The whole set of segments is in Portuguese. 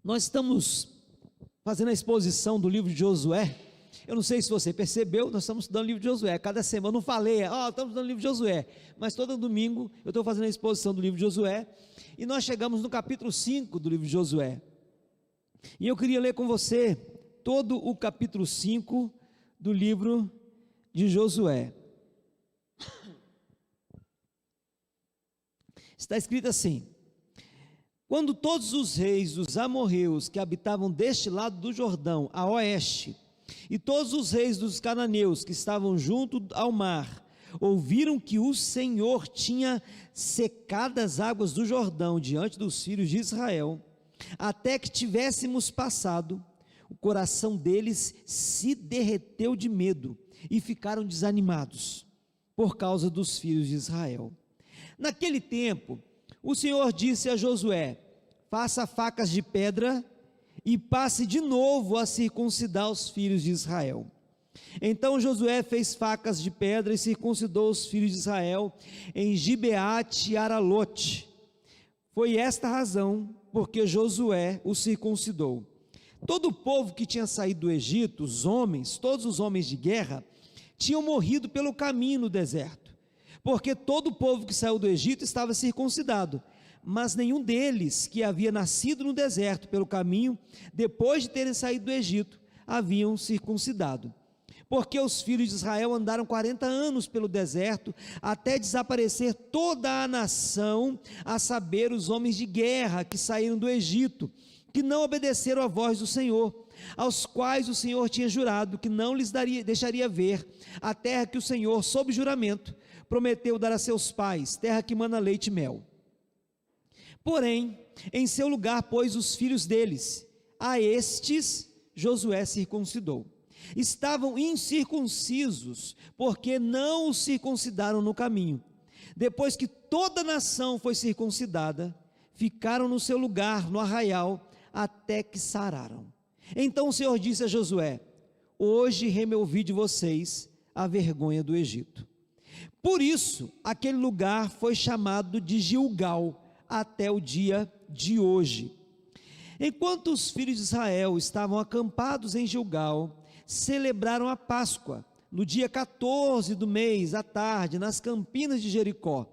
Nós estamos fazendo a exposição do livro de Josué. Eu não sei se você percebeu, nós estamos estudando o livro de Josué. Cada semana, eu não falei, estamos estudando o livro de Josué, mas todo domingo eu estou fazendo a exposição do livro de Josué, e nós chegamos no capítulo 5 do livro de Josué, e eu queria ler com você todo o capítulo 5 do livro de Josué. Está escrito assim: quando todos os reis dos amorreus que habitavam deste lado do Jordão, a oeste, e todos os reis dos cananeus que estavam junto ao mar, ouviram que o Senhor tinha secado as águas do Jordão diante dos filhos de Israel, até que tivéssemos passado, o coração deles se derreteu de medo e ficaram desanimados por causa dos filhos de Israel. Naquele tempo, o Senhor disse a Josué: faça facas de pedra e passe de novo a circuncidar os filhos de Israel. Então Josué fez facas de pedra e circuncidou os filhos de Israel em Gibeate e Aralote. Foi esta a razão porque Josué os circuncidou. Todo o povo que tinha saído do Egito, os homens, todos os homens de guerra, tinham morrido pelo caminho no deserto, porque todo o povo que saiu do Egito estava circuncidado, mas nenhum deles que havia nascido no deserto pelo caminho, depois de terem saído do Egito, haviam circuncidado. Porque os filhos de Israel andaram 40 anos pelo deserto, até desaparecer toda a nação, a saber, os homens de guerra que saíram do Egito, que não obedeceram à voz do Senhor, aos quais o Senhor tinha jurado que não lhes deixaria ver a terra que o Senhor, sob juramento, prometeu dar a seus pais, terra que mana leite e mel. Porém, em seu lugar pôs os filhos deles, a estes Josué circuncidou. Estavam incircuncisos, porque não os circuncidaram no caminho. Depois que toda a nação foi circuncidada, ficaram no seu lugar, no arraial, até que sararam. Então o Senhor disse a Josué: hoje removi de vocês a vergonha do Egito. Por isso, aquele lugar foi chamado de Gilgal, até o dia de hoje. Enquanto os filhos de Israel estavam acampados em Gilgal, celebraram a Páscoa, no dia 14 do mês, à tarde, nas campinas de Jericó.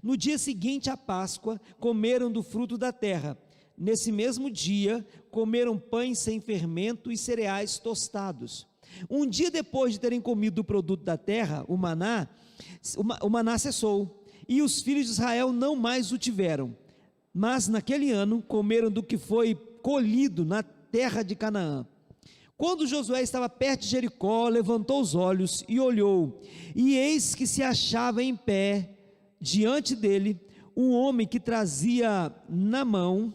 No dia seguinte à Páscoa, comeram do fruto da terra. Nesse mesmo dia, comeram pães sem fermento e cereais tostados. Um dia depois de terem comido o produto da terra, o maná cessou, e os filhos de Israel não mais o tiveram, mas naquele ano comeram do que foi colhido na terra de Canaã. Quando Josué estava perto de Jericó, levantou os olhos e olhou, e eis que se achava em pé diante dele um homem que trazia na mão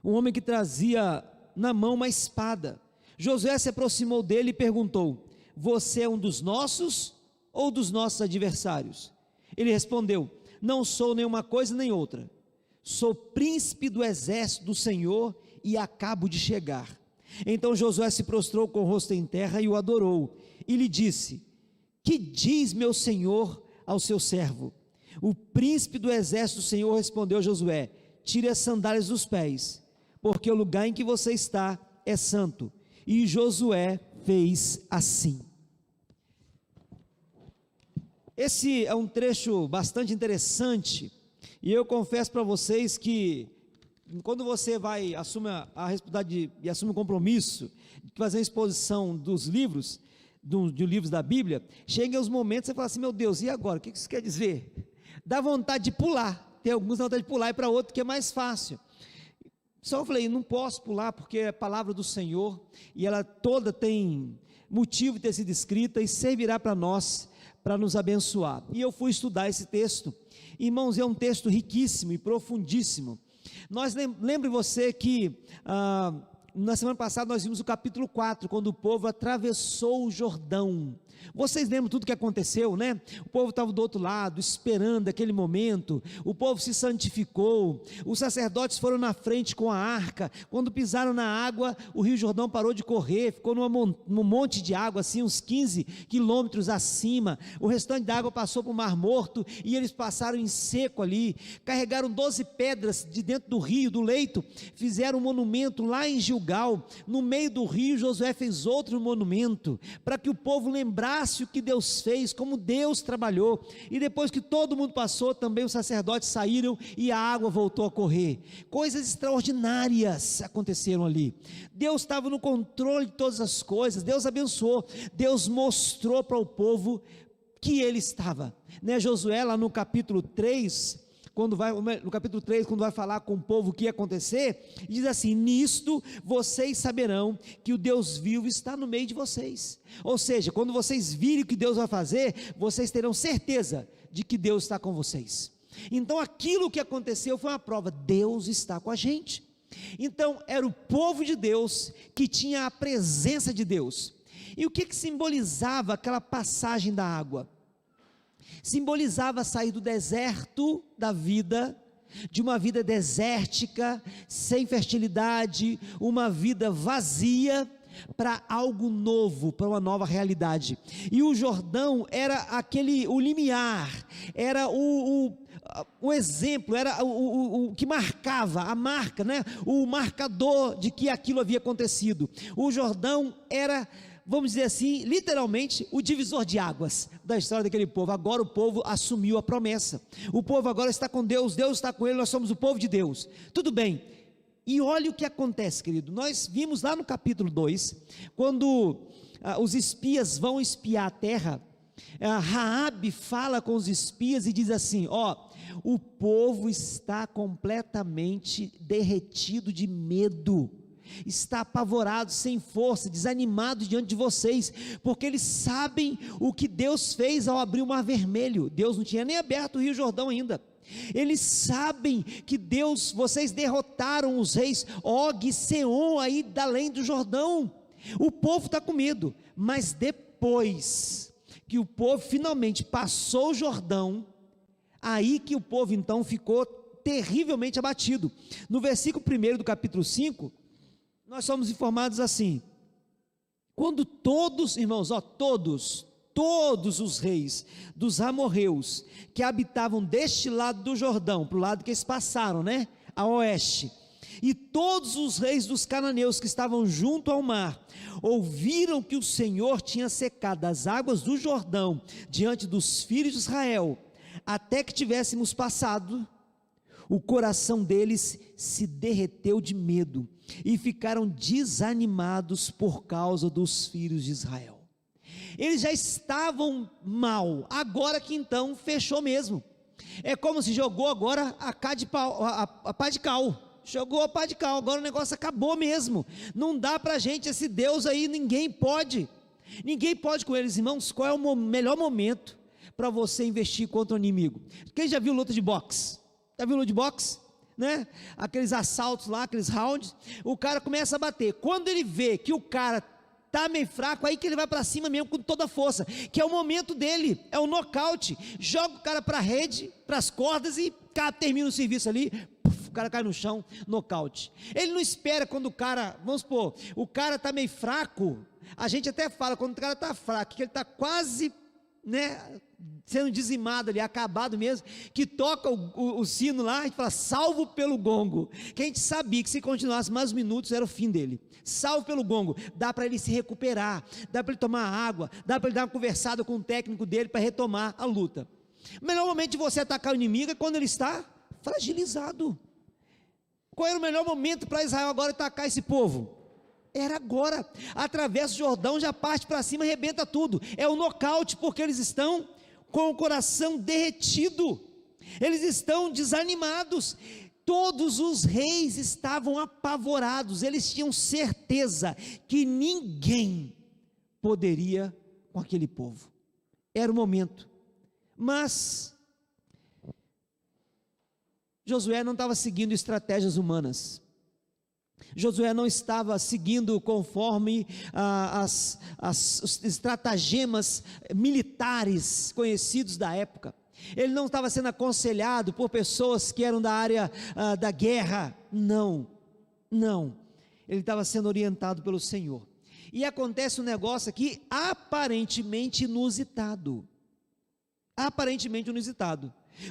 uma espada. Josué se aproximou dele e perguntou: você é um dos nossos ou dos nossos adversários? Ele respondeu: não sou nenhuma coisa nem outra, sou príncipe do exército do Senhor e acabo de chegar. Então Josué se prostrou com o rosto em terra e o adorou, e lhe disse: que diz meu senhor ao seu servo? O príncipe do exército do Senhor respondeu a Josué: tire as sandálias dos pés, porque o lugar em que você está é santo. E Josué fez assim. Esse é um trecho bastante interessante, e eu confesso para vocês que quando você assume a responsabilidade e assume o compromisso de fazer a exposição dos livros, de livros da Bíblia, chega os momentos que você fala assim: meu Deus, e agora? O que isso quer dizer? Dá vontade de pular, tem alguns dá vontade de pular e para outro que é mais fácil. Só eu falei: não posso pular porque é a palavra do Senhor, e ela toda tem motivo de ter sido escrita e servirá para nós, para nos abençoar. E eu fui estudar esse texto, irmãos, é um texto riquíssimo e profundíssimo. Lembre você que Na semana passada nós vimos o capítulo 4, quando o povo atravessou o Jordão. Vocês lembram tudo que aconteceu, né? O povo estava do outro lado, esperando aquele momento. O povo se santificou. Os sacerdotes foram na frente com a arca. Quando pisaram na água, o Rio Jordão parou de correr, ficou num monte de água, assim, uns 15 quilômetros acima. O restante da água passou para o Mar Morto e eles passaram em seco ali. Carregaram 12 pedras de dentro do rio, do leito. Fizeram um monumento lá em Gilgal. No meio do rio, Josué fez outro monumento para que o povo lembrasse o que Deus fez, como Deus trabalhou. E depois que todo mundo passou, também os sacerdotes saíram e a água voltou a correr. Coisas extraordinárias aconteceram ali. Deus estava no controle de todas as coisas. Deus abençoou. Deus mostrou para o povo que ele estava, né? Josué, lá no capítulo 3, quando vai falar com o povo o que ia acontecer, diz assim: nisto vocês saberão que o Deus vivo está no meio de vocês. Ou seja, quando vocês virem o que Deus vai fazer, vocês terão certeza de que Deus está com vocês. Então aquilo que aconteceu foi uma prova: Deus está com a gente. Então era o povo de Deus que tinha a presença de Deus. E o que simbolizava aquela passagem da água? Simbolizava sair do deserto da vida, de uma vida desértica, sem fertilidade, uma vida vazia, para algo novo, para uma nova realidade. E o Jordão era o limiar, era o exemplo, era o que marcava, a marca, né? O marcador de que aquilo havia acontecido. O Jordão era, vamos dizer assim, literalmente o divisor de águas da história daquele povo. Agora o povo assumiu a promessa, o povo agora está com Deus, Deus está com ele, nós somos o povo de Deus, tudo bem. E olha o que acontece, querido, nós vimos lá no capítulo 2, quando os espias vão espiar a terra, Raabe fala com os espias e diz assim: o povo está completamente derretido de medo, está apavorado, sem força, desanimado diante de vocês, porque eles sabem o que Deus fez ao abrir o Mar Vermelho. Deus não tinha nem aberto o Rio Jordão ainda. Eles sabem que vocês derrotaram os reis Og e Seom aí da além do Jordão. O povo está com medo, mas depois que o povo finalmente passou o Jordão, aí que o povo então ficou terrivelmente abatido. No versículo 1 do capítulo 5, nós somos informados assim: quando todos, irmãos, todos os reis dos amorreus que habitavam deste lado do Jordão, para o lado que eles passaram, né, a oeste, e todos os reis dos cananeus que estavam junto ao mar, ouviram que o Senhor tinha secado as águas do Jordão diante dos filhos de Israel, até que tivéssemos passado, o coração deles se derreteu de medo, e ficaram desanimados por causa dos filhos de Israel. Eles já estavam mal, agora que então fechou mesmo. É como se jogou agora a pá de cal, jogou a pá de cal, agora o negócio acabou mesmo. Não dá para gente, esse Deus aí, ninguém pode com eles. Irmãos, qual é o melhor momento para você investir contra o inimigo? Quem já viu luta de boxe? Já viu luta de boxe? Né? Aqueles assaltos lá, aqueles rounds, o cara começa a bater. Quando ele vê que o cara está meio fraco, aí que ele vai para cima mesmo com toda a força, que é o momento dele, é o nocaute. Joga o cara para a rede, para as cordas, e o cara termina o serviço ali, o cara cai no chão, nocaute. Ele não espera quando o cara, vamos supor, o cara está meio fraco. A gente até fala, quando o cara está fraco, que ele está quase, né, sendo dizimado ali, acabado mesmo, que toca o sino lá, a gente fala: salvo pelo gongo, que a gente sabia que se continuasse mais minutos era o fim dele. Salvo pelo gongo, dá para ele se recuperar, dá para ele tomar água, dá para ele dar uma conversada com o técnico dele para retomar a luta. O melhor momento de você atacar o inimigo é quando ele está fragilizado. Qual era o melhor momento para Israel agora atacar esse povo? Era agora. Atravessa o Jordão, já parte para cima, arrebenta tudo. É o nocaute, porque eles estão com o coração derretido, eles estão desanimados. Todos os reis estavam apavorados, eles tinham certeza que ninguém poderia com aquele povo. Era o momento. Mas Josué não estava seguindo estratégias humanas. Josué não estava seguindo conforme os estratagemas militares conhecidos da época. Ele não estava sendo aconselhado por pessoas que eram da área da guerra. Não. Ele estava sendo orientado pelo Senhor. E acontece um negócio aqui aparentemente inusitado.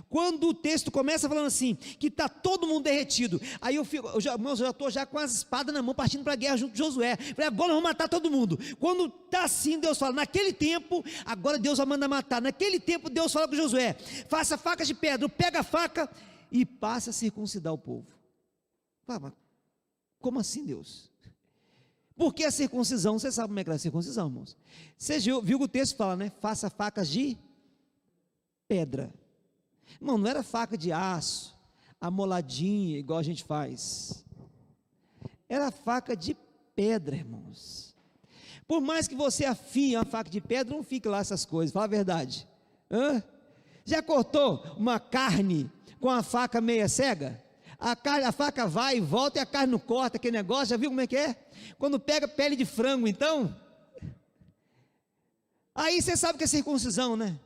Quando o texto começa falando assim, que está todo mundo derretido, aí eu já estou com as espadas na mão, partindo para a guerra junto com Josué. Falei, agora nós vamos matar todo mundo. Quando está assim, Deus fala, naquele tempo, agora Deus vai mandar matar. Naquele tempo, Deus fala com Josué, faça facas de pedra, pega a faca e passa a circuncidar o povo. Fala, mas como assim, Deus? Porque a circuncisão, você sabe como é que é a circuncisão, irmãos? Você viu que o texto fala, né? Faça facas de pedra. Irmão, não era faca de aço, amoladinha, igual a gente faz. Era faca de pedra, irmãos. Por mais que você afie uma faca de pedra, não fique lá essas coisas, fala a verdade. Já cortou uma carne com a faca meia cega? A faca vai e volta e a carne não corta, aquele negócio, já viu como é que é? Quando pega pele de frango, então, aí você sabe que é circuncisão, né?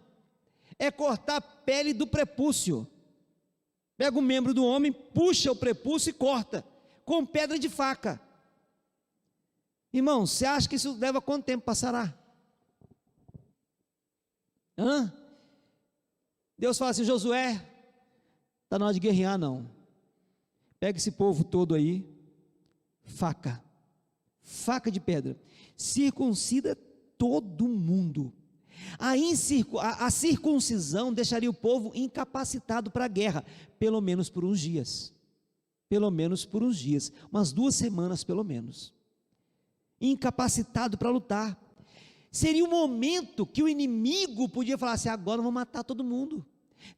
É cortar a pele do prepúcio. Pega o membro do homem, puxa o prepúcio e corta, com pedra de faca. Irmão, você acha que isso leva quanto tempo para sarar? Deus fala assim, Josué, está na hora de guerrear não. Pega esse povo todo aí, faca de pedra, circuncida todo mundo. A circuncisão deixaria o povo incapacitado para a guerra, pelo menos por uns dias, umas 2 semanas pelo menos, incapacitado para lutar. Seria um momento que o inimigo podia falar assim, agora vamos matar todo mundo.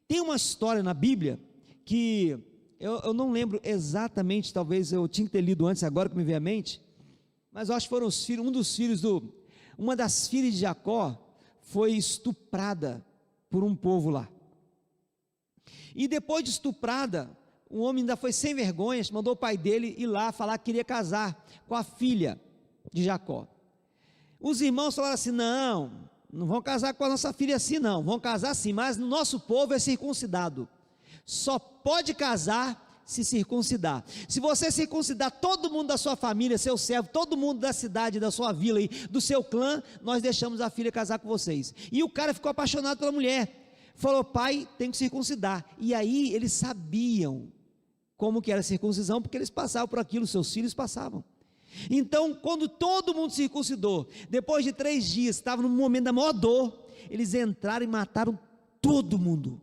Tem uma história na Bíblia, que eu não lembro exatamente, talvez eu tinha que ter lido antes, agora que me veio à mente, mas eu acho que foram uma das filhas de Jacó, foi estuprada por um povo lá, e depois de estuprada, o homem ainda foi sem vergonha, mandou o pai dele ir lá falar que queria casar com a filha de Jacó. Os irmãos falaram assim, não vão casar com a nossa filha assim não, vão casar sim, mas no nosso povo é circuncidado, só pode casar se circuncidar. Se você circuncidar todo mundo da sua família, seu servo, todo mundo da cidade, da sua vila e do seu clã, nós deixamos a filha casar com vocês. E o cara ficou apaixonado pela mulher, falou, pai, tem que circuncidar. E aí eles sabiam como que era a circuncisão, porque eles passavam por aquilo, seus filhos passavam. Então, quando todo mundo circuncidou, depois de 3 dias, estava no momento da maior dor, eles entraram e mataram todo mundo.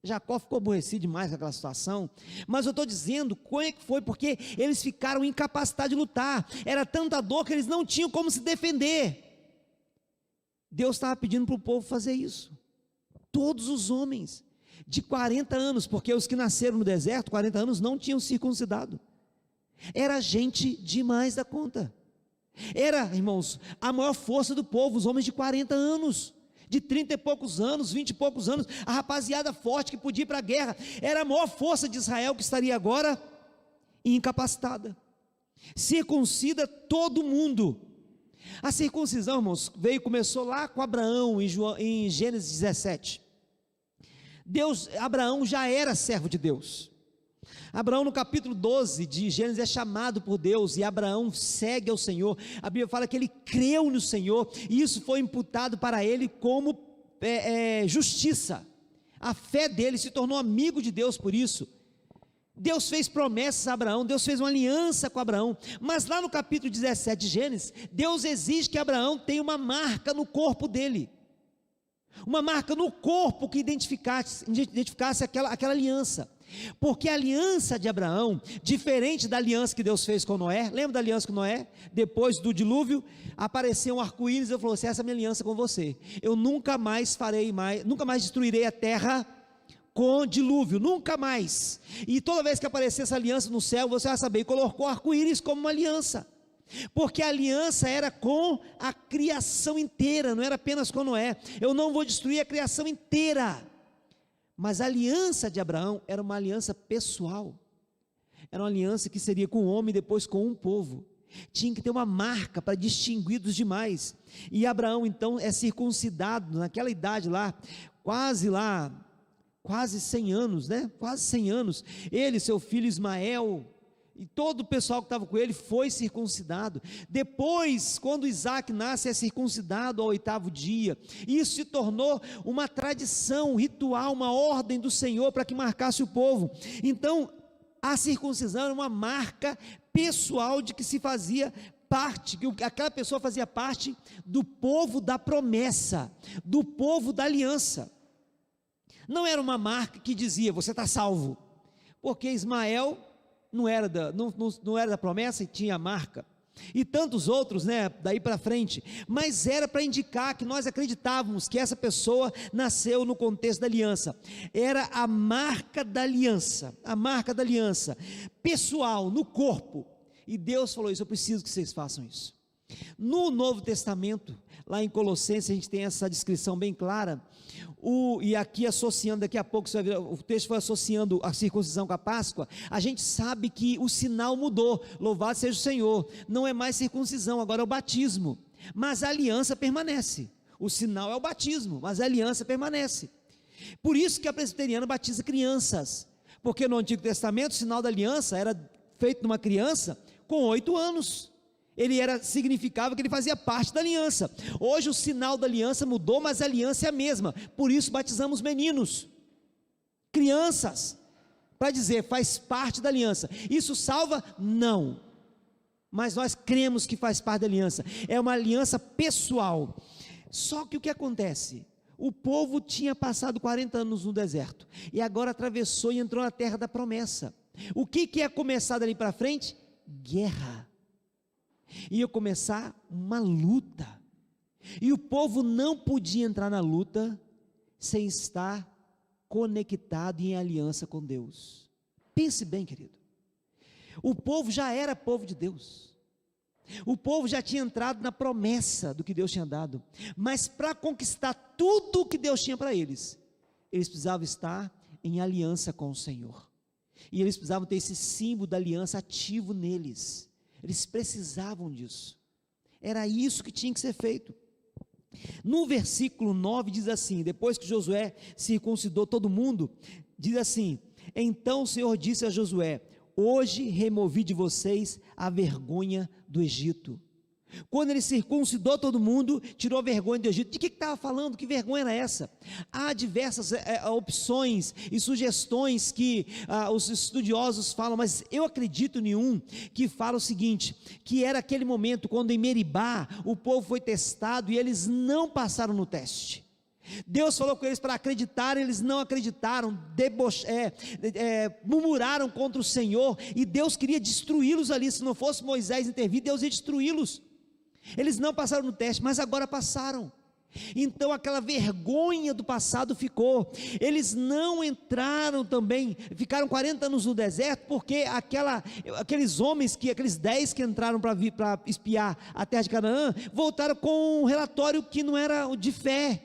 Jacó ficou aborrecido demais com aquela situação, mas eu estou dizendo, como é que foi? Porque eles ficaram incapacitados de lutar, era tanta dor que eles não tinham como se defender. Deus estava pedindo para o povo fazer isso, todos os homens, de 40 anos, porque os que nasceram no deserto, 40 anos, não tinham circuncidado, era gente demais da conta, era, irmãos, a maior força do povo, os homens de 40 anos, de 30 e poucos anos, 20 e poucos anos, a rapaziada forte que podia ir para a guerra, era a maior força de Israel que estaria agora incapacitada. Circuncida todo mundo. A circuncisão, irmãos, começou lá com Abraão em Gênesis 17. Abraão já era servo de Deus. Abraão no capítulo 12 de Gênesis é chamado por Deus, e Abraão segue ao Senhor. A Bíblia fala que ele creu no Senhor, e isso foi imputado para ele como justiça. A fé dele se tornou amigo de Deus por isso. Deus fez promessas a Abraão, Deus fez uma aliança com Abraão, mas lá no capítulo 17 de Gênesis, Deus exige que Abraão tenha uma marca no corpo dele, uma marca no corpo que identificasse aquela aliança. Porque a aliança de Abraão, diferente da aliança que Deus fez com Noé, lembra da aliança com Noé? Depois do dilúvio, apareceu um arco-íris e falou assim, essa é a minha aliança com você, eu nunca mais destruirei a terra com dilúvio, nunca mais, e toda vez que aparecer essa aliança no céu, você vai saber, e colocou arco-íris como uma aliança, porque a aliança era com a criação inteira, não era apenas com Noé, eu não vou destruir a criação inteira. Mas a aliança de Abraão era uma aliança pessoal, Era uma aliança que seria com o homem, depois com um povo. Tinha que ter uma marca para distinguir dos demais. E Abraão então é circuncidado naquela idade lá, quase 100 anos, né? Quase 100 anos. Ele, seu filho Ismael e todo o pessoal que estava com ele foi circuncidado. Depois, quando Isaac nasce, é circuncidado ao 8º dia. Isso se tornou uma tradição, um ritual, uma ordem do Senhor para que marcasse o povo. Então, a circuncisão era uma marca pessoal de que se fazia parte, que aquela pessoa fazia parte do povo da promessa, do povo da aliança. Não era uma marca que dizia, você está salvo, porque Ismael não era da promessa e tinha a marca, e tantos outros, né, daí para frente, mas era para indicar que nós acreditávamos que essa pessoa nasceu no contexto da aliança. Era a marca da aliança, pessoal, no corpo, e Deus falou isso, eu preciso que vocês façam isso. No Novo Testamento, lá em Colossenses, a gente tem essa descrição bem clara, e aqui associando, daqui a pouco você vai ver, o texto foi associando a circuncisão com a Páscoa. A gente sabe que o sinal mudou, louvado seja o Senhor, não é mais circuncisão, agora é o batismo, mas a aliança permanece. O sinal é o batismo, mas a aliança permanece. Por isso que a presbiteriana batiza crianças, porque no Antigo Testamento o sinal da aliança era feito numa criança com 8 anos, significava que ele fazia parte da aliança. Hoje o sinal da aliança mudou, mas a aliança é a mesma, por isso batizamos meninos, crianças, para dizer, faz parte da aliança. Isso salva? Não, mas nós cremos que faz parte da aliança, é uma aliança pessoal. Só que o que acontece? O povo tinha passado 40 anos no deserto, e agora atravessou e entrou na terra da promessa. O que ia começar dali para frente? Guerra. Ia começar uma luta, e o povo não podia entrar na luta sem estar conectado em aliança com Deus. Pense bem, querido, o povo já era povo de Deus, o povo já tinha entrado na promessa do que Deus tinha dado, mas para conquistar tudo o que Deus tinha para eles precisavam estar em aliança com o Senhor, e eles precisavam ter esse símbolo da aliança ativo neles. Eles precisavam disso, era isso que tinha que ser feito. No versículo 9 diz assim, depois que Josué circuncidou todo mundo, diz assim, então o Senhor disse a Josué, hoje removi de vocês a vergonha do Egito. Quando ele circuncidou todo mundo, tirou a vergonha do Egito. De que estava falando? Que vergonha era essa? Há diversas opções e sugestões que os estudiosos falam, mas eu acredito em um que fala o seguinte, que era aquele momento quando em Meribá o povo foi testado e eles não passaram no teste. Deus falou com eles para acreditar, eles não acreditaram, murmuraram contra o Senhor, e Deus queria destruí-los ali. Se não fosse Moisés intervir, Deus ia destruí-los. Eles não passaram no teste, mas agora passaram. Então aquela vergonha do passado ficou. Eles não entraram também, ficaram 40 anos no deserto, porque aqueles homens, aqueles 10 que entraram para espiar a terra de Canaã, voltaram com um relatório que não era de fé.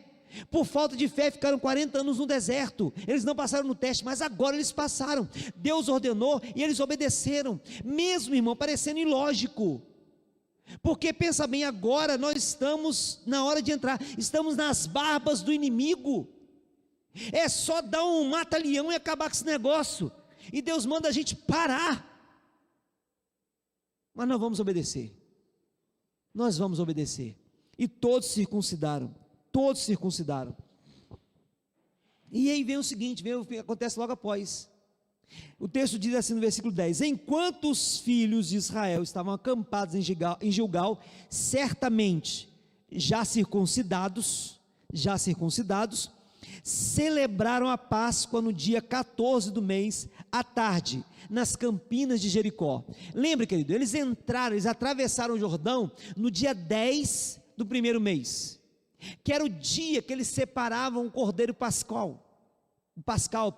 Por falta de fé ficaram 40 anos no deserto, eles não passaram no teste, mas agora eles passaram. Deus ordenou e eles obedeceram, mesmo, irmão, parecendo ilógico, porque pensa bem, agora nós estamos na hora de entrar, estamos nas barbas do inimigo, é só dar um mata-leão e acabar com esse negócio, e Deus manda a gente parar, mas nós vamos obedecer, e todos circuncidaram, e aí vem o seguinte, vem o que acontece logo após. O texto diz assim no versículo 10, enquanto os filhos de Israel estavam acampados em Gilgal, certamente já circuncidados, celebraram a Páscoa no dia 14 do mês, à tarde, nas campinas de Jericó. Lembra, querido, eles atravessaram o Jordão no dia 10 do primeiro mês, que era o dia que eles separavam o cordeiro pascal,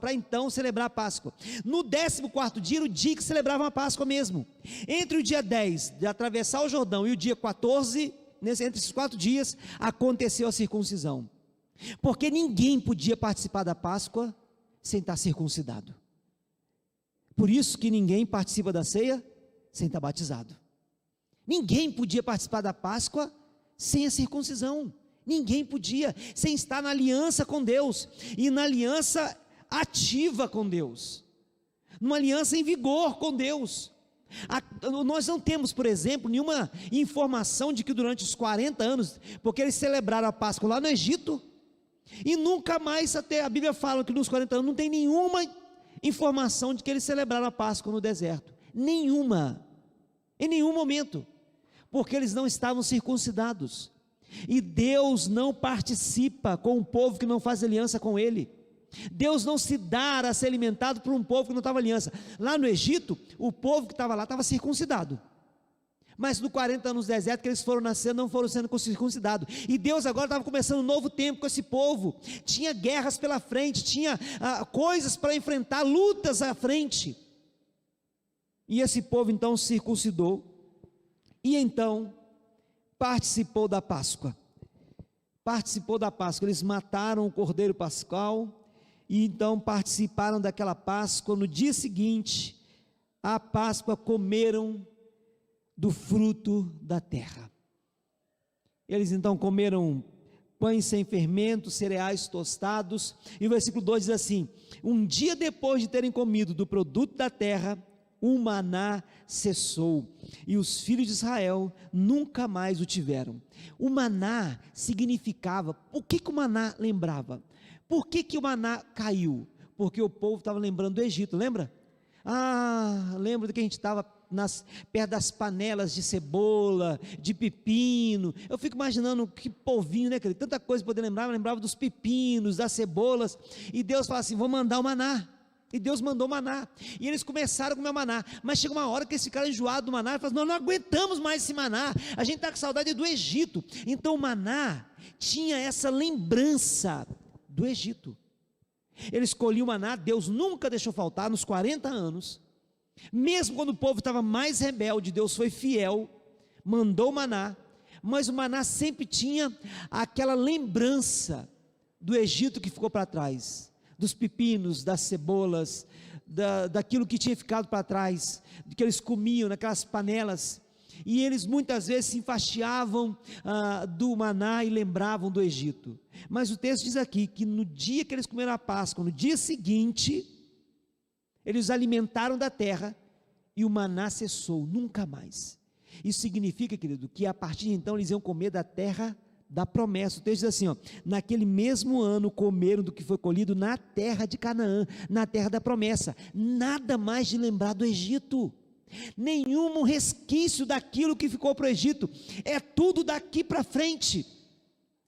para então celebrar a Páscoa. No 14º dia, era o dia que celebravam a Páscoa mesmo. Entre o dia 10 de atravessar o Jordão e o dia 14, entre esses 4 dias, aconteceu a circuncisão, porque ninguém podia participar da Páscoa sem estar circuncidado. por isso que ninguém participa da ceia sem estar batizado. Ninguém podia participar da Páscoa sem a circuncisão. Ninguém podia, sem estar na aliança com Deus, e na aliança ativa com Deus, numa aliança em vigor com Deus. Nós não temos, por exemplo, nenhuma informação de que durante os 40 anos, porque eles celebraram a Páscoa lá no Egito, e nunca mais, até a Bíblia fala que nos 40 anos não tem nenhuma informação de que eles celebraram a Páscoa no deserto, nenhuma, em nenhum momento, porque eles não estavam circuncidados, e Deus não participa com um povo que não faz aliança com Ele. Deus não se dá a ser alimentado por um povo que não estava aliança. Lá no Egito, o povo que estava lá estava circuncidado, mas no 40 anos do deserto que eles foram nascendo, não foram sendo circuncidados, e Deus agora estava começando um novo tempo com esse povo, tinha guerras pela frente, tinha coisas para enfrentar, lutas à frente, e esse povo então circuncidou, e então participou da Páscoa, eles mataram o cordeiro pascal, e então participaram daquela Páscoa. No dia seguinte, a Páscoa, comeram do fruto da terra. Eles então comeram pães sem fermento, cereais tostados, e o versículo 2 diz assim: um dia depois de terem comido do produto da terra, o maná cessou, e os filhos de Israel nunca mais o tiveram. O maná significava, o que o maná lembrava? Por que o maná caiu? Porque o povo estava lembrando do Egito, lembra? Lembra que a gente estava perto das panelas de cebola, de pepino. Eu fico imaginando que povinho, né, querido? Tanta coisa para poder lembrar. Eu lembrava dos pepinos, das cebolas, e Deus fala assim: vou mandar o maná. E Deus mandou o maná, e eles começaram a comer o maná, mas chegou uma hora que eles ficaram enjoados do maná, e falaram: nós não aguentamos mais esse maná, a gente está com saudade do Egito. Então o maná tinha essa lembrança do Egito. Eles colhiam o maná, Deus nunca deixou faltar nos 40 anos, mesmo quando o povo estava mais rebelde, Deus foi fiel, mandou o maná, mas o maná sempre tinha aquela lembrança do Egito que ficou para trás, dos pepinos, das cebolas, daquilo que tinha ficado para trás, do que eles comiam naquelas panelas, e eles muitas vezes se enfastiavam do maná e lembravam do Egito. Mas o texto diz aqui que no dia que eles comeram a Páscoa, no dia seguinte, eles os alimentaram da terra, e o maná cessou, nunca mais. Isso significa, querido, que a partir de então eles iam comer da terra da promessa. O texto diz assim, naquele mesmo ano comeram do que foi colhido na terra de Canaã, na terra da promessa. Nada mais de lembrar do Egito, nenhum resquício daquilo que ficou para o Egito, é tudo daqui para frente.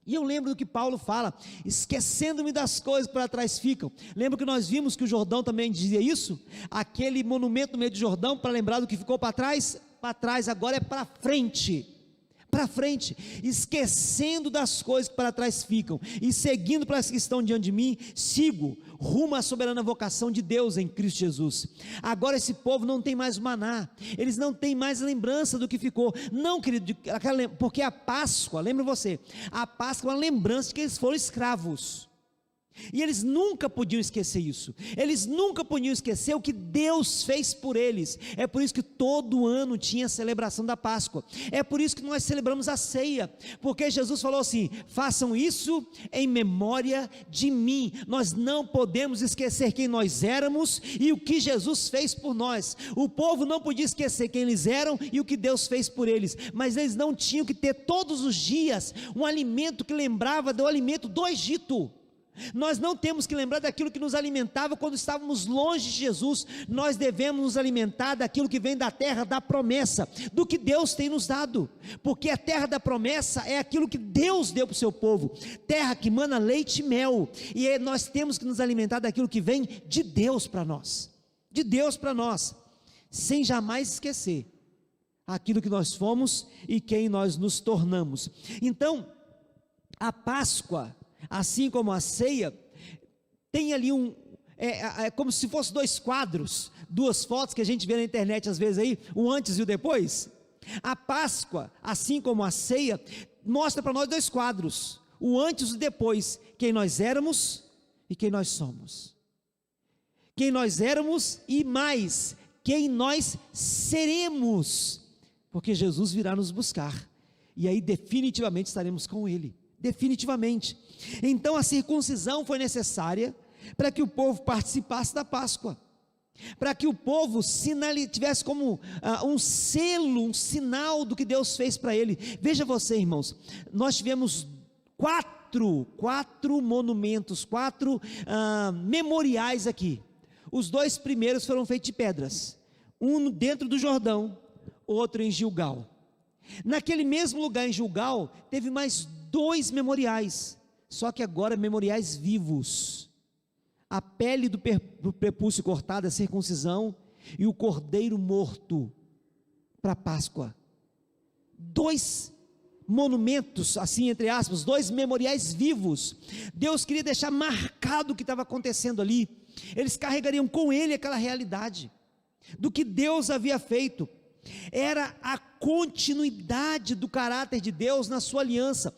E eu lembro do que Paulo fala: esquecendo-me das coisas que para trás ficam. Lembra que nós vimos que o Jordão também dizia isso? Aquele monumento no meio do Jordão, para lembrar do que ficou para trás agora é para frente, esquecendo das coisas que para trás ficam, e seguindo para as que estão diante de mim, sigo rumo à soberana vocação de Deus em Cristo Jesus. Agora esse povo não tem mais maná, eles não têm mais lembrança do que ficou, não, querido, porque a Páscoa, lembra você, a Páscoa é uma lembrança de que eles foram escravos, e eles nunca podiam esquecer isso, eles nunca podiam esquecer o que Deus fez por eles. É por isso que todo ano tinha a celebração da Páscoa, é por isso que nós celebramos a ceia, porque Jesus falou assim: façam isso em memória de mim. Nós não podemos esquecer quem nós éramos e o que Jesus fez por nós. O povo não podia esquecer quem eles eram e o que Deus fez por eles, mas eles não tinham que ter todos os dias um alimento que lembrava do alimento do Egito. Nós não temos que lembrar daquilo que nos alimentava quando estávamos longe de Jesus. Nós devemos nos alimentar daquilo que vem da terra da promessa, do que Deus tem nos dado, porque a terra da promessa é aquilo que Deus deu para o seu povo, terra que mana leite e mel, e nós temos que nos alimentar daquilo que vem de Deus para nós, sem jamais esquecer aquilo que nós fomos e quem nós nos tornamos. Então, a Páscoa, assim como a ceia, tem ali como se fosse dois quadros, duas fotos que a gente vê na internet às vezes aí, o antes e o depois. A Páscoa, assim como a ceia, mostra para nós dois quadros, o antes e o depois, quem nós éramos e quem nós somos. quem nós éramos e mais, quem nós seremos, porque Jesus virá nos buscar, e aí definitivamente estaremos com Ele, definitivamente. Então a circuncisão foi necessária para que o povo participasse da Páscoa, para que o povo tivesse como um selo, um sinal do que Deus fez para ele. Veja você, irmãos, nós tivemos quatro monumentos, memoriais aqui. Os 2 primeiros foram feitos de pedras, um dentro do Jordão, outro em Gilgal. Naquele mesmo lugar em Gilgal, teve mais 2 memoriais, só que agora memoriais vivos. A pele do prepúcio cortada, a circuncisão, e o cordeiro morto para a Páscoa. 2 monumentos, assim entre aspas, 2 memoriais vivos. Deus queria deixar marcado o que estava acontecendo ali. Eles carregariam com ele aquela realidade do que Deus havia feito. Era a continuidade do caráter de Deus na sua aliança.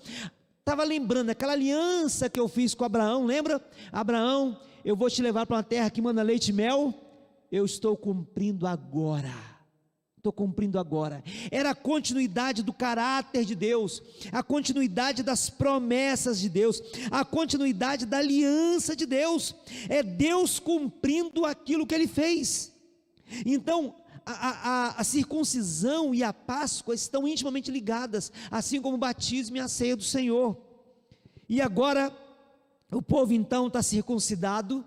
Estava lembrando aquela aliança que eu fiz com Abraão, lembra? Abraão, eu vou te levar para uma terra que manda leite e mel. Eu estou cumprindo agora. Era a continuidade do caráter de Deus, a continuidade das promessas de Deus, a continuidade da aliança de Deus. É Deus cumprindo aquilo que Ele fez. Então a circuncisão e a Páscoa estão intimamente ligadas, assim como o batismo e a ceia do Senhor. E agora o povo então está circuncidado,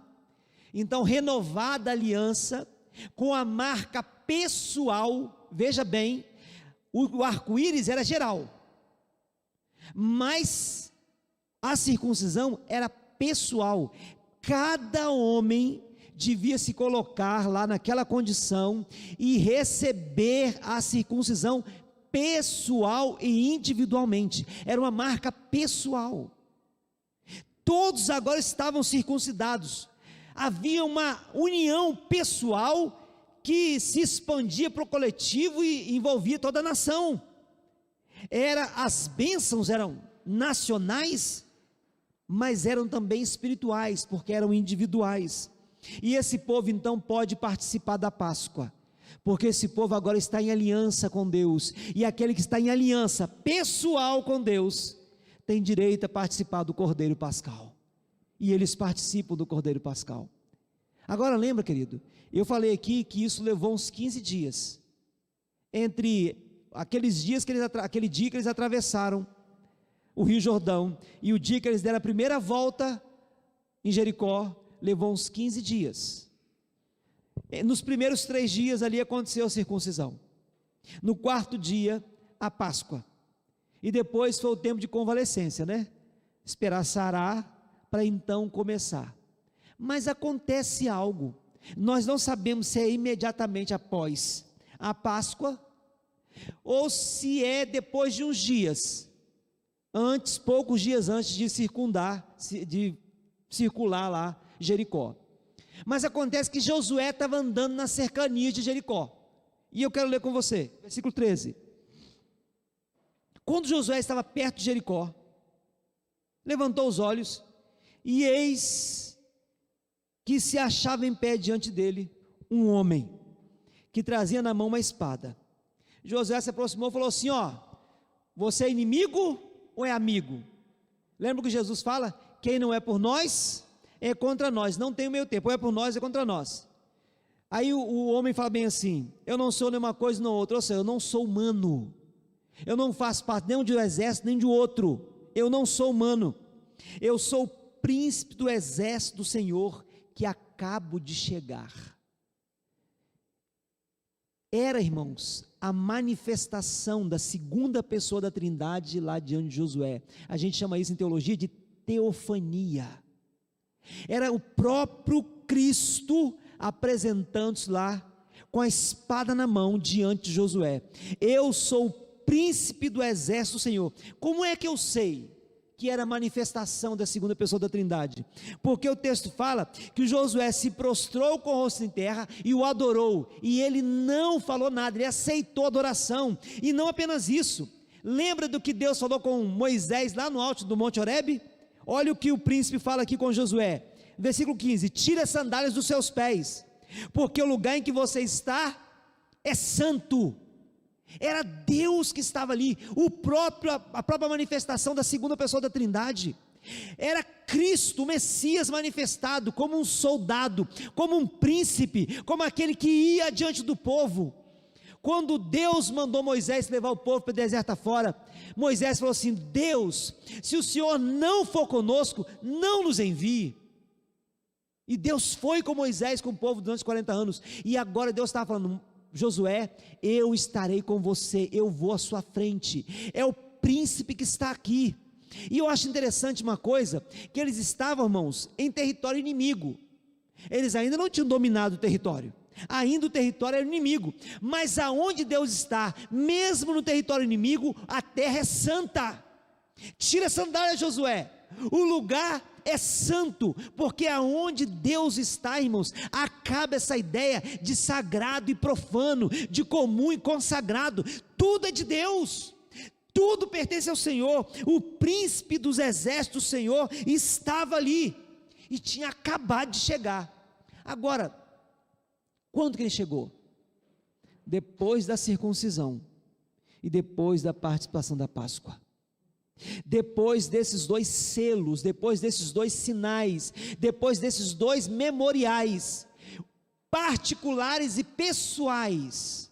então renovada a aliança, com a marca pessoal. Veja bem, o arco-íris era geral, mas a circuncisão era pessoal. Cada homem devia se colocar lá naquela condição e receber a circuncisão pessoal e individualmente. Era uma marca pessoal. Todos agora estavam circuncidados. Havia uma união pessoal que se expandia para o coletivo e envolvia toda a nação. As bênçãos eram nacionais, mas eram também espirituais, porque eram individuais. E esse povo então pode participar da Páscoa, porque esse povo agora está em aliança com Deus, e aquele que está em aliança pessoal com Deus, tem direito a participar do Cordeiro Pascal, e eles participam do Cordeiro Pascal. Agora lembra, querido, eu falei aqui que isso levou uns 15 dias, entre aquele dia que eles atravessaram o Rio Jordão, e o dia que eles deram a primeira volta em Jericó, levou uns 15 dias, nos primeiros 3 dias ali aconteceu a circuncisão, no 4º dia a Páscoa, e depois foi o tempo de convalescência, né? Esperar sarar, para então começar. Mas acontece algo, nós não sabemos se é imediatamente após a Páscoa, ou se é depois de uns dias, poucos dias antes de circular lá Jericó. Mas acontece que Josué estava andando nas cercanias de Jericó, e eu quero ler com você, versículo 13, quando Josué estava perto de Jericó, levantou os olhos, e eis que se achava em pé diante dele um homem, que trazia na mão uma espada. Josué se aproximou e falou assim: você é inimigo ou é amigo? Lembra que Jesus fala, quem não é por nós, é contra nós, não tem o meio tempo, ou é por nós, é contra nós. Aí o homem fala bem assim, eu não sou nenhuma coisa nem outra, ou seja, eu não sou humano, eu não faço parte nem de um exército, nem de outro, eu não sou humano, eu sou o príncipe do exército do Senhor, que acabo de chegar. Era, irmãos, a manifestação da segunda pessoa da Trindade lá diante de Josué. A gente chama isso em teologia de teofania. Era o próprio Cristo apresentando-se lá com a espada na mão diante de Josué. Eu sou o príncipe do exército do Senhor. Como é que eu sei que era a manifestação da segunda pessoa da Trindade? Porque o texto fala que Josué se prostrou com o rosto em terra e o adorou, e ele não falou nada, ele aceitou a adoração. E não apenas isso, lembra do que Deus falou com Moisés lá no alto do Monte Horebe? Olha o que o príncipe fala aqui com Josué: versículo 15: tire as sandálias dos seus pés, porque o lugar em que você está é santo. Era Deus que estava ali, a própria manifestação da segunda pessoa da Trindade. Era Cristo, o Messias manifestado como um soldado, como um príncipe, como aquele que ia diante do povo. Quando Deus mandou Moisés levar o povo para o deserto afora, Moisés falou assim: Deus, se o Senhor não for conosco, não nos envie. E Deus foi com Moisés, com o povo durante 40 anos, e agora Deus estava falando: Josué, eu estarei com você, eu vou à sua frente, é o príncipe que está aqui. E eu acho interessante uma coisa, que eles estavam, irmãos, em território inimigo. Eles ainda não tinham dominado o território, ainda o território era inimigo, mas aonde Deus está, mesmo no território inimigo, a terra é santa. Tira a sandália, Josué, o lugar é santo, porque aonde Deus está, irmãos, acaba essa ideia de sagrado e profano, de comum e consagrado. Tudo é de Deus, tudo pertence ao Senhor. O príncipe dos exércitos do Senhor estava ali, e tinha acabado de chegar. Agora, quando que ele chegou? Depois da circuncisão, e depois da participação da Páscoa. Depois desses dois selos, depois desses dois sinais, depois desses dois memoriais, particulares e pessoais,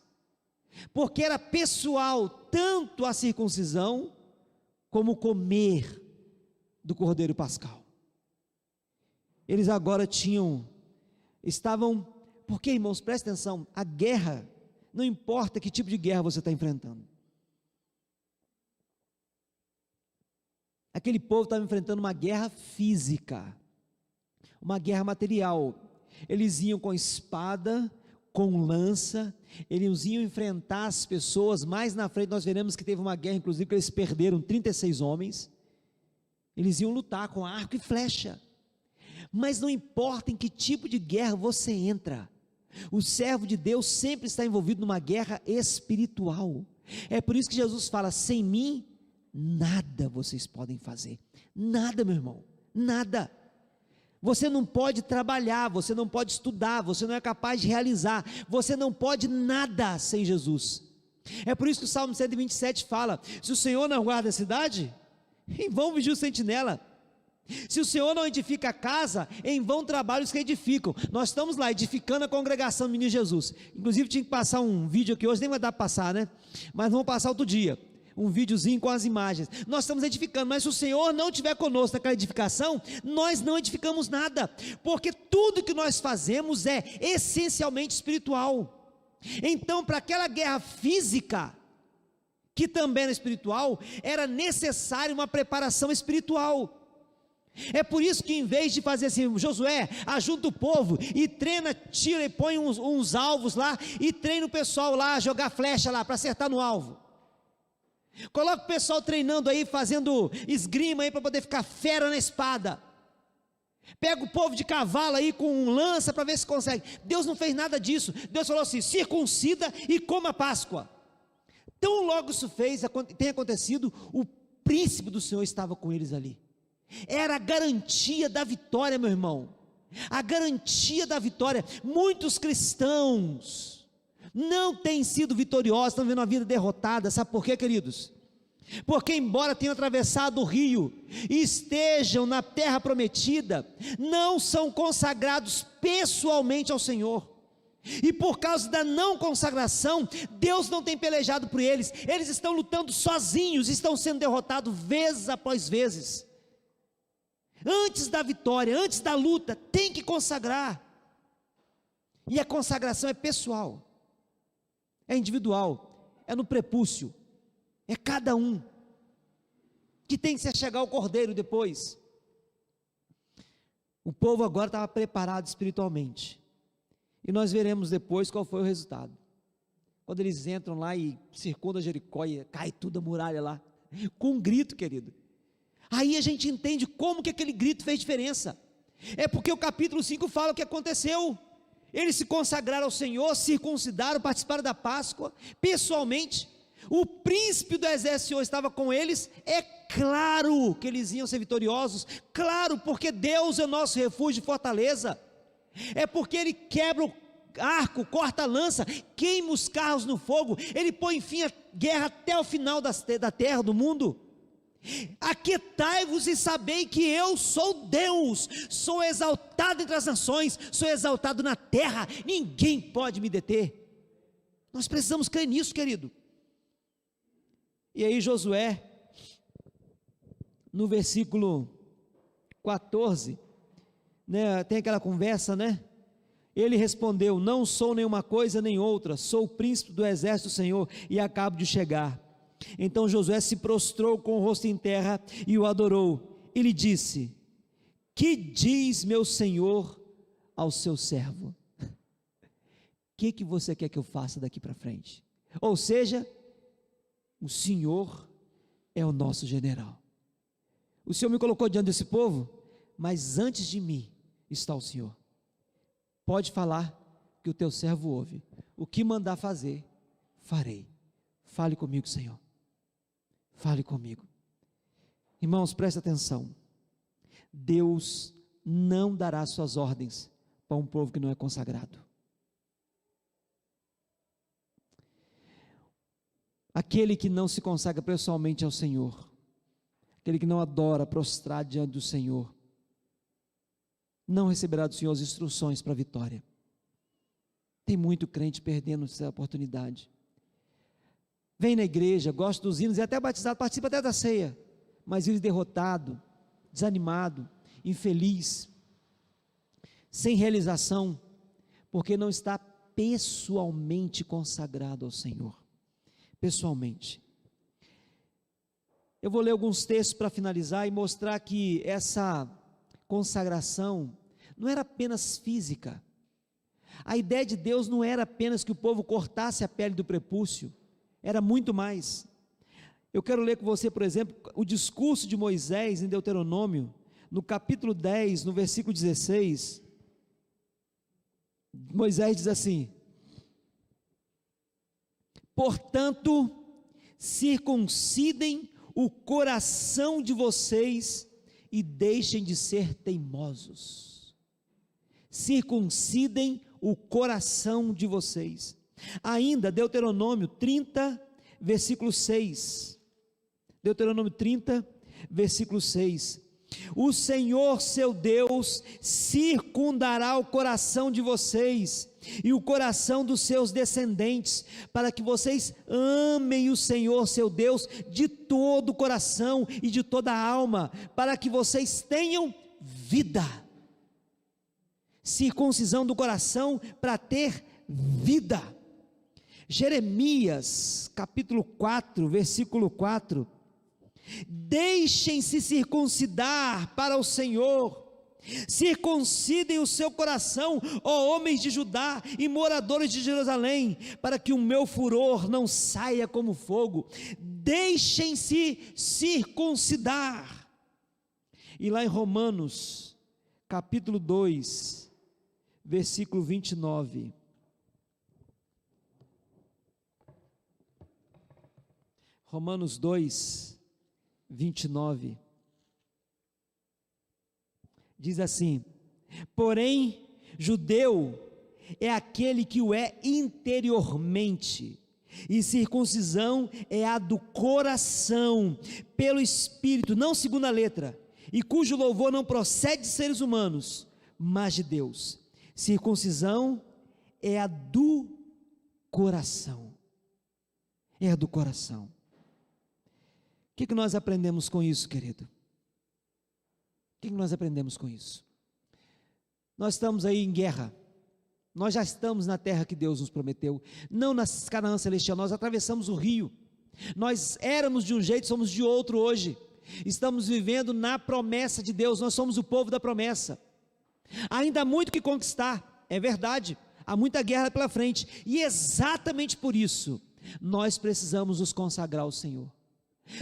porque era pessoal tanto a circuncisão, como comer do cordeiro pascal. Eles agora estavam, porque, irmãos, presta atenção, a guerra, não importa que tipo de guerra você está enfrentando, aquele povo estava enfrentando uma guerra física, uma guerra material. Eles iam com espada, com lança, eles iam enfrentar as pessoas. Mais na frente nós veremos que teve uma guerra, inclusive, que eles perderam 36 homens. Eles iam lutar com arco e flecha. Mas não importa em que tipo de guerra você entra, o servo de Deus sempre está envolvido numa guerra espiritual. É por isso que Jesus fala: sem mim nada vocês podem fazer, nada, meu irmão, nada. Você não pode trabalhar, você não pode estudar, você não é capaz de realizar, você não pode nada sem Jesus. É por isso que o Salmo 127 fala: se o Senhor não guarda a cidade, em vão vigia o sentinela. Se o Senhor não edifica a casa, em vão trabalham os que edificam. Nós estamos lá edificando a congregação do Menino Jesus. Inclusive tinha que passar um vídeo aqui hoje, nem vai dar para passar, né? Mas vamos passar outro dia, um videozinho com as imagens. Nós estamos edificando, mas se o Senhor não estiver conosco naquela edificação, nós não edificamos nada, porque tudo que nós fazemos é essencialmente espiritual. Então, para aquela guerra física, que também era espiritual, era necessária uma preparação espiritual. É por isso que, em vez de fazer assim: Josué, ajunta o povo e treina, tira e põe uns alvos lá, e treina o pessoal lá a jogar flecha lá, para acertar no alvo. Coloca o pessoal treinando aí, fazendo esgrima aí, para poder ficar fera na espada. Pega o povo de cavalo aí com lança, para ver se consegue. Deus não fez nada disso. Deus falou assim: circuncida e coma a Páscoa. Tão logo isso tem acontecido, o príncipe do Senhor estava com eles ali. Era a garantia da vitória, meu irmão, a garantia da vitória. Muitos cristãos não têm sido vitoriosos, estão vivendo uma vida derrotada. Sabe por quê, queridos? Porque embora tenham atravessado o rio e estejam na terra prometida, não são consagrados pessoalmente ao Senhor, e por causa da não consagração, Deus não tem pelejado por eles. Eles estão lutando sozinhos, estão sendo derrotados vezes após vezes. Antes da vitória, antes da luta, tem que consagrar. E a consagração é pessoal, é individual, é no prepúcio, é cada um que tem que se achegar ao cordeiro depois. O povo agora estava preparado espiritualmente, e nós veremos depois qual foi o resultado. Quando eles entram lá e circundam Jericó, e cai tudo a muralha lá, com um grito, querido. Aí a gente entende como que aquele grito fez diferença. É porque o capítulo 5 fala o que aconteceu. Eles se consagraram ao Senhor, circuncidaram, participaram da Páscoa, pessoalmente. o príncipe do exército do Senhor estava com eles, é claro que eles iam ser vitoriosos, claro, porque Deus é o nosso refúgio e fortaleza, é porque Ele quebra o arco, corta a lança, queima os carros no fogo, Ele põe fim à guerra até o final da terra, do mundo. Aquietai-vos e sabei que eu sou Deus, sou exaltado entre as nações, sou exaltado na terra, ninguém pode me deter. Nós precisamos crer nisso, querido. E aí Josué, no versículo 14, né, tem aquela conversa, né? Ele respondeu: não sou nenhuma coisa nem outra, sou o príncipe do exército do Senhor e acabo de chegar. Então Josué se prostrou com o rosto em terra e o adorou. E lhe disse: que diz meu senhor ao seu servo? O que você quer que eu faça daqui para frente? Ou seja, o Senhor é o nosso general. O Senhor me colocou diante desse povo, mas antes de mim está o Senhor. Pode falar que o teu servo ouve. O que mandar fazer, farei. Fale comigo, Senhor. Fale comigo. Irmãos, presta atenção. Deus não dará suas ordens para um povo que não é consagrado. Aquele que não se consagra pessoalmente ao Senhor, aquele que não adora prostrar diante do Senhor, não receberá do Senhor as instruções para a vitória. Tem muito crente perdendo essa oportunidade. Vem na igreja, gosta dos hinos, é até batizado, participa até da ceia, mas vive derrotado, desanimado, infeliz, sem realização, porque não está pessoalmente consagrado ao Senhor. Pessoalmente. Eu vou ler alguns textos para finalizar e mostrar que essa consagração não era apenas física. A ideia de Deus não era apenas que o povo cortasse a pele do prepúcio, era muito mais. Eu quero ler com você, por exemplo, o discurso de Moisés em Deuteronômio, no capítulo 10, no versículo 16. Moisés diz assim: portanto, circuncidem o coração de vocês e deixem de ser teimosos. Circuncidem o coração de vocês. Ainda, Deuteronômio 30, versículo 6. Deuteronômio 30, versículo 6. O Senhor seu Deus circundará o coração de vocês e o coração dos seus descendentes, para que vocês amem o Senhor seu Deus de todo o coração e de toda a alma, para que vocês tenham vida. Circuncisão do coração para ter vida. Jeremias capítulo 4, versículo 4. Deixem-se circuncidar para o Senhor, circuncidem o seu coração, ó homens de Judá e moradores de Jerusalém, para que o meu furor não saia como fogo. Deixem-se circuncidar. E lá em Romanos capítulo 2, versículo 29. Romanos 2, 29. Diz assim: porém, judeu é aquele que o é interiormente, e circuncisão é a do coração, pelo Espírito, não segundo a letra, e cujo louvor não procede de seres humanos, mas de Deus. Circuncisão é a do coração. É a do coração. O que nós aprendemos com isso, querido? O que nós aprendemos com isso? Nós estamos aí em guerra. Nós já estamos na terra que Deus nos prometeu, não na Canaã celestial. Nós atravessamos o rio. Nós éramos de um jeito, somos de outro hoje. Estamos vivendo na promessa de Deus. Nós somos o povo da promessa. Ainda há muito que conquistar, é verdade. Há muita guerra pela frente. E exatamente por isso, nós precisamos nos consagrar ao Senhor.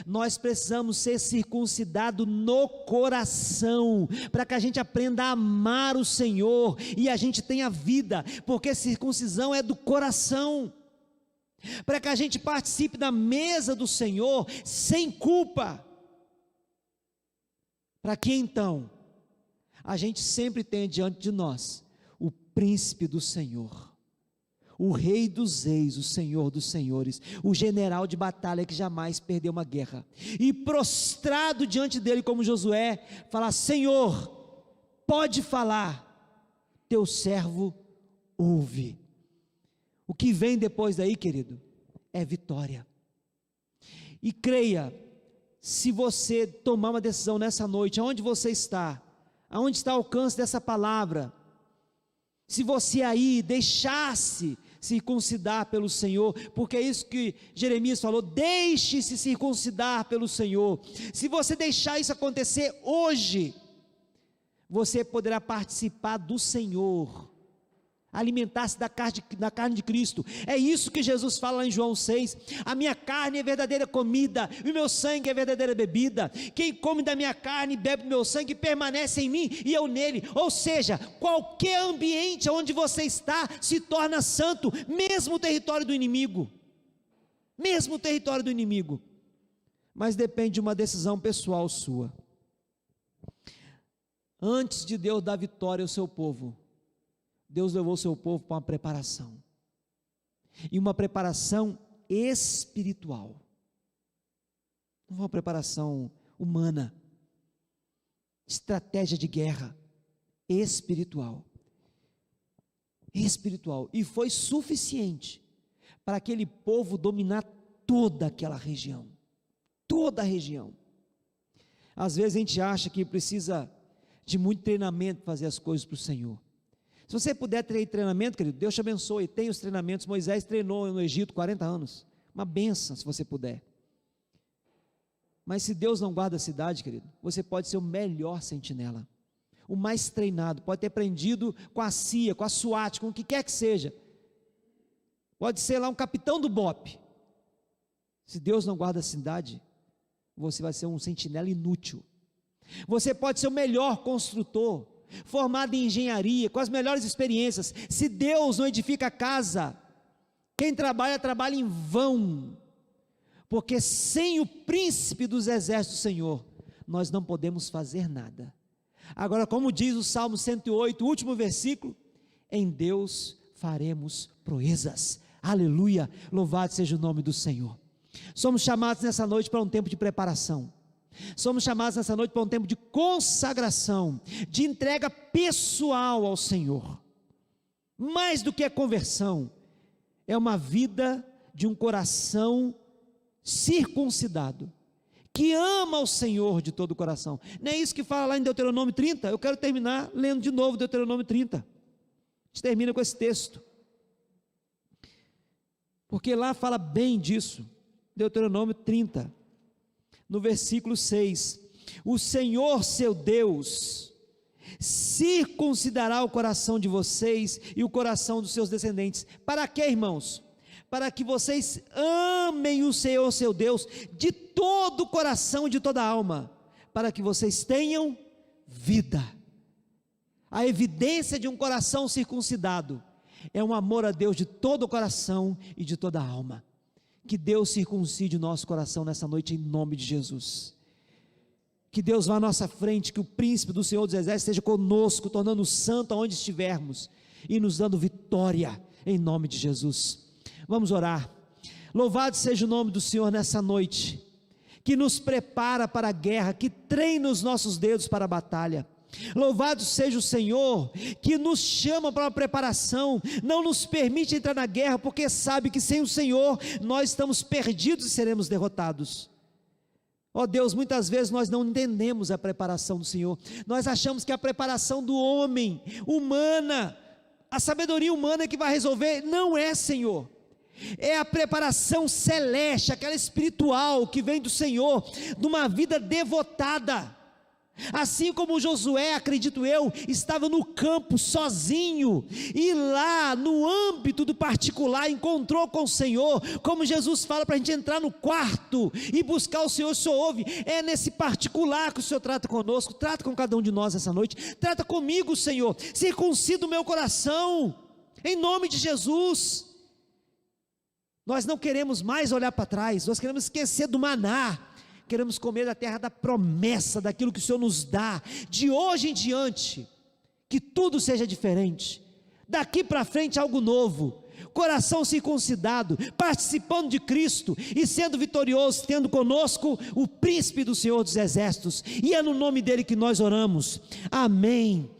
Nós precisamos ser circuncidados no coração, para que a gente aprenda a amar o Senhor e a gente tenha vida, porque circuncisão é do coração. para que a gente participe da mesa do Senhor sem culpa, para que então a gente sempre tenha diante de nós o príncipe do Senhor, o rei dos reis, o Senhor dos senhores, o general de batalha que jamais perdeu uma guerra, e prostrado diante dele como Josué, falar: Senhor, pode falar, teu servo ouve. O que vem depois daí, querido, é vitória. E creia, se você tomar uma decisão nessa noite, aonde você está, aonde está o alcance dessa palavra, se você aí deixasse circuncidar pelo Senhor, porque é isso que Jeremias falou: deixe-se circuncidar pelo Senhor. Se você deixar isso acontecer hoje, você poderá participar do Senhor, alimentar-se da carne de Cristo. É isso que Jesus fala lá em João 6, a minha carne é verdadeira comida, e o meu sangue é verdadeira bebida, quem come da minha carne e bebe do meu sangue, permanece em mim e eu nele. Ou seja, qualquer ambiente onde você está, se torna santo, mesmo o território do inimigo, mas depende de uma decisão pessoal sua. Antes de Deus dar vitória ao seu povo, Deus levou o seu povo para uma preparação, e uma preparação espiritual, não uma preparação humana, estratégia de guerra, espiritual, e foi suficiente para aquele povo dominar toda aquela região, toda a região. Às vezes a gente acha que precisa de muito treinamento para fazer as coisas para o Senhor. Se você puder ter treinamento, querido, Deus te abençoe, tem os treinamentos. Moisés treinou no Egito 40 anos, uma bênção se você puder. Mas se Deus não guarda a cidade, querido, você pode ser o melhor sentinela, o mais treinado, pode ter aprendido com a CIA, com a SWAT, com o que quer que seja, pode ser lá um capitão do BOPE. Se Deus não guarda a cidade, você vai ser um sentinela inútil. Você pode ser o melhor construtor, formado em engenharia, com as melhores experiências. Se Deus não edifica a casa, quem trabalha, trabalha em vão, porque sem o príncipe dos exércitos do Senhor, nós não podemos fazer nada. Agora, como diz o Salmo 108, o último versículo: em Deus faremos proezas. Aleluia, louvado seja o nome do Senhor. Somos chamados nessa noite para um tempo de preparação. Somos chamados nessa noite para um tempo de consagração, de entrega pessoal ao Senhor. Mais do que a conversão, é uma vida de um coração circuncidado, que ama o Senhor de todo o coração. Não é isso que fala lá em Deuteronômio 30? Eu quero terminar lendo de novo Deuteronômio 30. A gente termina com esse texto, porque lá fala bem disso. Deuteronômio 30, no versículo 6, o Senhor seu Deus circuncidará o coração de vocês e o coração dos seus descendentes. Para quê, irmãos? Para que vocês amem o Senhor seu Deus de todo o coração e de toda a alma, para que vocês tenham vida. A evidência de um coração circuncidado é um amor a Deus de todo o coração e de toda a alma. Que Deus circuncide o nosso coração nessa noite, em nome de Jesus. Que Deus vá à nossa frente, que o príncipe do Senhor dos Exércitos esteja conosco, tornando santo aonde estivermos, e nos dando vitória, em nome de Jesus. Vamos orar. Louvado seja o nome do Senhor nessa noite, que nos prepara para a guerra, que treina os nossos dedos para a batalha. Louvado seja o Senhor, que nos chama para uma preparação, não nos permite entrar na guerra, porque sabe que sem o Senhor, nós estamos perdidos e seremos derrotados. Ó Deus, muitas vezes nós não entendemos a preparação do Senhor, nós achamos que a preparação do homem, humana, a sabedoria humana que vai resolver. Não é, Senhor, é a preparação celeste, aquela espiritual que vem do Senhor, de uma vida devotada. Assim como Josué, acredito eu, estava no campo sozinho, e lá no âmbito do particular encontrou com o Senhor, como Jesus fala para a gente entrar no quarto e buscar o Senhor. O Senhor ouve, é nesse particular que o Senhor trata conosco, trata com cada um de nós essa noite, trata comigo, Senhor, circuncida o meu coração, em nome de Jesus. Nós não queremos mais olhar para trás, nós queremos esquecer do maná, queremos comer da terra da promessa, daquilo que o Senhor nos dá, de hoje em diante, que tudo seja diferente, daqui para frente algo novo, coração circuncidado, participando de Cristo, e sendo vitorioso, tendo conosco o príncipe do Senhor dos exércitos, e é no nome dele que nós oramos, amém.